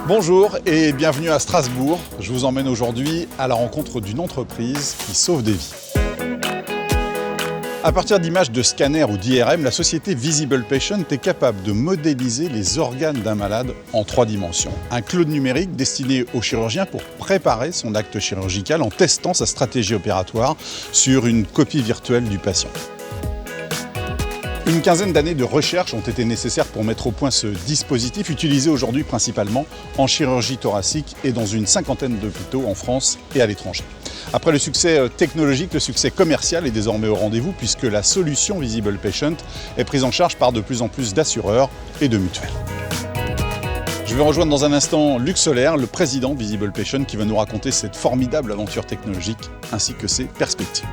Bonjour et bienvenue à Strasbourg. Je vous emmène aujourd'hui à la rencontre d'une entreprise qui sauve des vies. À partir d'images de scanner ou d'IRM, la société Visible Patient est capable de modéliser les organes d'un malade en 3 dimensions. Un clone numérique destiné au chirurgien pour préparer son acte chirurgical en testant sa stratégie opératoire sur une copie virtuelle du patient. Une quinzaine d'années de recherche ont été nécessaires pour mettre au point ce dispositif, utilisé aujourd'hui principalement en chirurgie thoracique et dans une cinquantaine d'hôpitaux en France et à l'étranger. Après le succès technologique, le succès commercial est désormais au rendez-vous puisque la solution Visible Patient est prise en charge par de plus en plus d'assureurs et de mutuelles. Je vais rejoindre dans un instant Luc Solaire, le président Visible Patient, qui va nous raconter cette formidable aventure technologique ainsi que ses perspectives.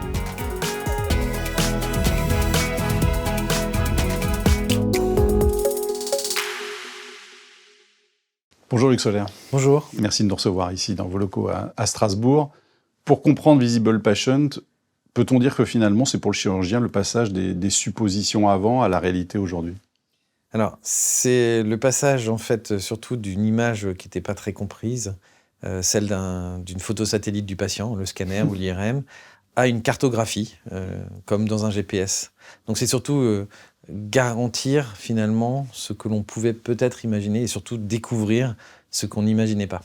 Bonjour Luc Solaire. Bonjour. Merci de nous recevoir ici dans vos locaux à Strasbourg. Pour comprendre Visible Patient, peut-on dire que finalement c'est pour le chirurgien le passage des suppositions avant à la réalité aujourd'hui? Alors, c'est le passage en fait surtout d'une image qui n'était pas très comprise, celle d'une photo satellite du patient, le scanner ou l'IRM, à une cartographie, comme dans un GPS. Donc c'est surtout garantir finalement ce que l'on pouvait peut-être imaginer et surtout découvrir ce qu'on n'imaginait pas.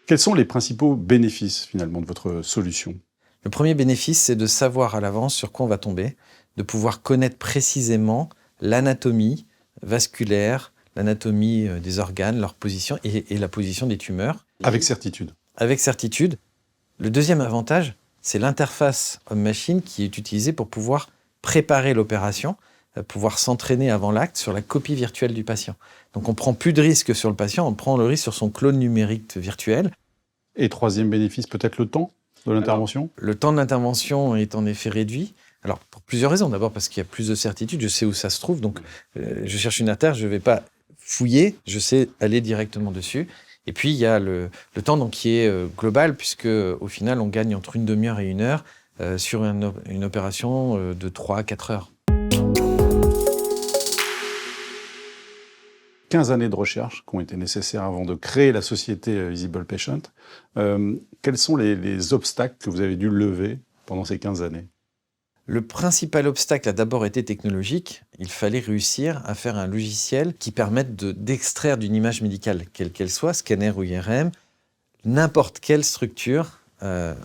Quels sont les principaux bénéfices finalement de votre solution? Le premier bénéfice, c'est de savoir à l'avance sur quoi on va tomber, de pouvoir connaître précisément l'anatomie vasculaire, l'anatomie des organes, leur position et la position des tumeurs. Avec certitude. Avec certitude. Le deuxième avantage, c'est l'interface homme-machine qui est utilisée pour pouvoir préparer l'opération, pouvoir s'entraîner avant l'acte sur la copie virtuelle du patient. Donc on ne prend plus de risque sur le patient, on prend le risque sur son clone numérique virtuel. Et troisième bénéfice, peut-être le temps de l'intervention? Le temps de l'intervention est en effet réduit. Alors pour plusieurs raisons. D'abord parce qu'il y a plus de certitude, je sais où ça se trouve. Donc je cherche une artère, je ne vais pas fouiller, je sais aller directement dessus. Et puis, il y a le temps donc, qui est global, puisque au final, on gagne entre une demi-heure et 1 heure sur une opération de 3 à 4 heures. 15 années de recherche qui ont été nécessaires avant de créer la société Visible Patient. Quels sont les obstacles que vous avez dû lever pendant ces 15 années? Le principal obstacle a d'abord été technologique. Il fallait réussir à faire un logiciel qui permette d'extraire d'une image médicale, quelle qu'elle soit, scanner ou IRM, n'importe quelle structure,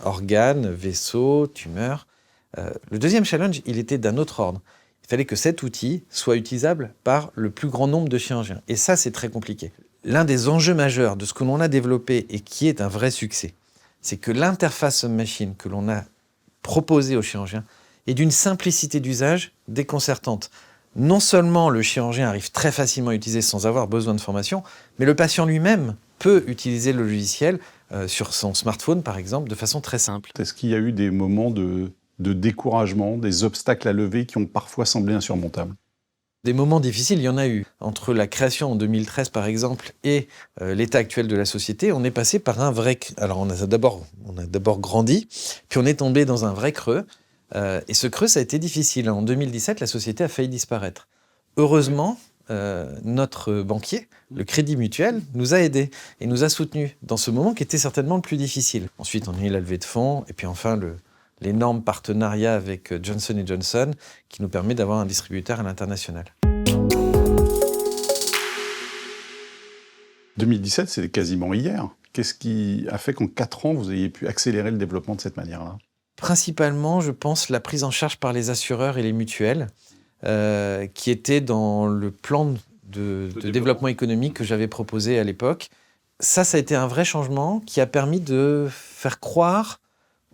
organe, vaisseau, tumeur. Le deuxième challenge, il était d'un autre ordre. Il fallait que cet outil soit utilisable par le plus grand nombre de chirurgiens. Et ça, c'est très compliqué. L'un des enjeux majeurs de ce que l'on a développé et qui est un vrai succès, c'est que l'interface homme-machine que l'on a proposée aux chirurgiens et d'une simplicité d'usage déconcertante. Non seulement le chirurgien arrive très facilement à utiliser sans avoir besoin de formation, mais le patient lui-même peut utiliser le logiciel sur son smartphone, par exemple, de façon très simple. Est-ce qu'il y a eu des moments de découragement, des obstacles à lever qui ont parfois semblé insurmontables? Des moments difficiles, il y en a eu. Entre la création en 2013, par exemple, et l'état actuel de la société, on est passé par un vrai... Alors, on a d'abord grandi, puis on est tombé dans un vrai creux. Et ce creux, ça a été difficile. En 2017, la société a failli disparaître. Heureusement, notre banquier, le Crédit Mutuel, nous a aidés et nous a soutenus dans ce moment qui était certainement le plus difficile. Ensuite, on a eu la levée de fonds et puis enfin l'énorme partenariat avec Johnson & Johnson qui nous permet d'avoir un distributeur à l'international. 2017, c'est quasiment hier. Qu'est-ce qui a fait qu'en 4 ans, vous ayez pu accélérer le développement de cette manière-là? Principalement, je pense, la prise en charge par les assureurs et les mutuelles, qui était dans le plan de développement économique que j'avais proposé à l'époque. Ça a été un vrai changement qui a permis de faire croire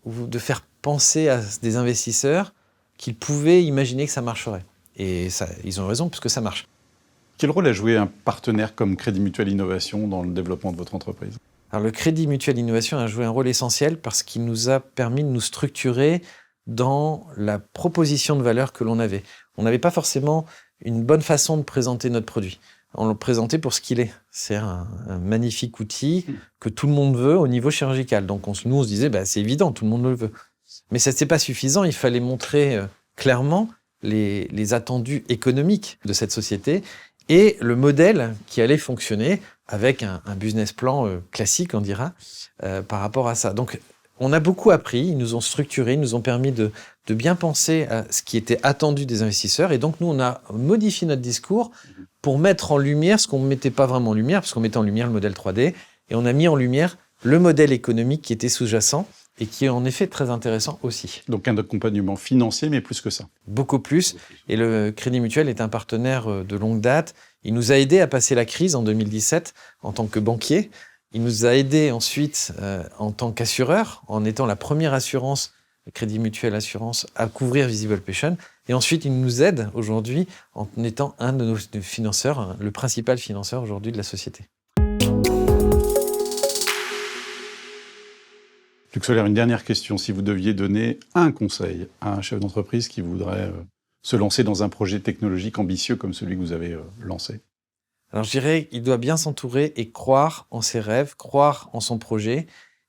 ou de faire penser à des investisseurs qu'ils pouvaient imaginer que ça marcherait. Et ça, ils ont raison, puisque ça marche. Quel rôle a joué un partenaire comme Crédit Mutuel Innovation dans le développement de votre entreprise? Alors, le Crédit Mutuel Innovation a joué un rôle essentiel parce qu'il nous a permis de nous structurer dans la proposition de valeur que l'on avait. On n'avait pas forcément une bonne façon de présenter notre produit. On le présentait pour ce qu'il est. C'est un magnifique outil que tout le monde veut au niveau chirurgical. Donc nous, on se disait, c'est évident, tout le monde le veut. Mais ça, c'est pas suffisant. Il fallait montrer clairement les attendus économiques de cette société et le modèle qui allait fonctionner avec un business plan classique, on dira, par rapport à ça. Donc, on a beaucoup appris, ils nous ont structurés, ils nous ont permis de bien penser à ce qui était attendu des investisseurs. Et donc, nous, on a modifié notre discours pour mettre en lumière ce qu'on ne mettait pas vraiment en lumière, parce qu'on mettait en lumière le modèle 3D, et on a mis en lumière le modèle économique qui était sous-jacent et qui est en effet très intéressant aussi. Donc un accompagnement financier, mais plus que ça. Beaucoup plus. Et le Crédit Mutuel est un partenaire de longue date. Il nous a aidés à passer la crise en 2017 en tant que banquier. Il nous a aidés ensuite en tant qu'assureur, en étant la première assurance, Crédit Mutuel Assurance, à couvrir Visible Pension. Et ensuite, il nous aide aujourd'hui en étant un de nos financeurs, le principal financeur aujourd'hui de la société. Luc Solaire, une dernière question. Si vous deviez donner un conseil à un chef d'entreprise qui voudrait se lancer dans un projet technologique ambitieux comme celui que vous avez lancé? Alors je dirais qu'il doit bien s'entourer et croire en ses rêves, croire en son projet,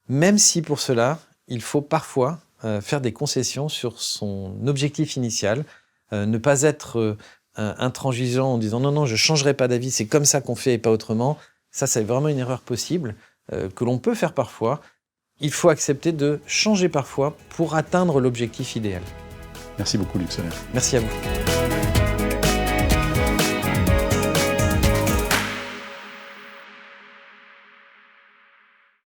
même si pour cela, il faut parfois faire des concessions sur son objectif initial, ne pas être intransigeant en disant non, je ne changerai pas d'avis, c'est comme ça qu'on fait et pas autrement. Ça, c'est vraiment une erreur possible que l'on peut faire parfois. Il faut accepter de changer parfois pour atteindre l'objectif idéal. Merci beaucoup, Luc Solaire. Merci à vous.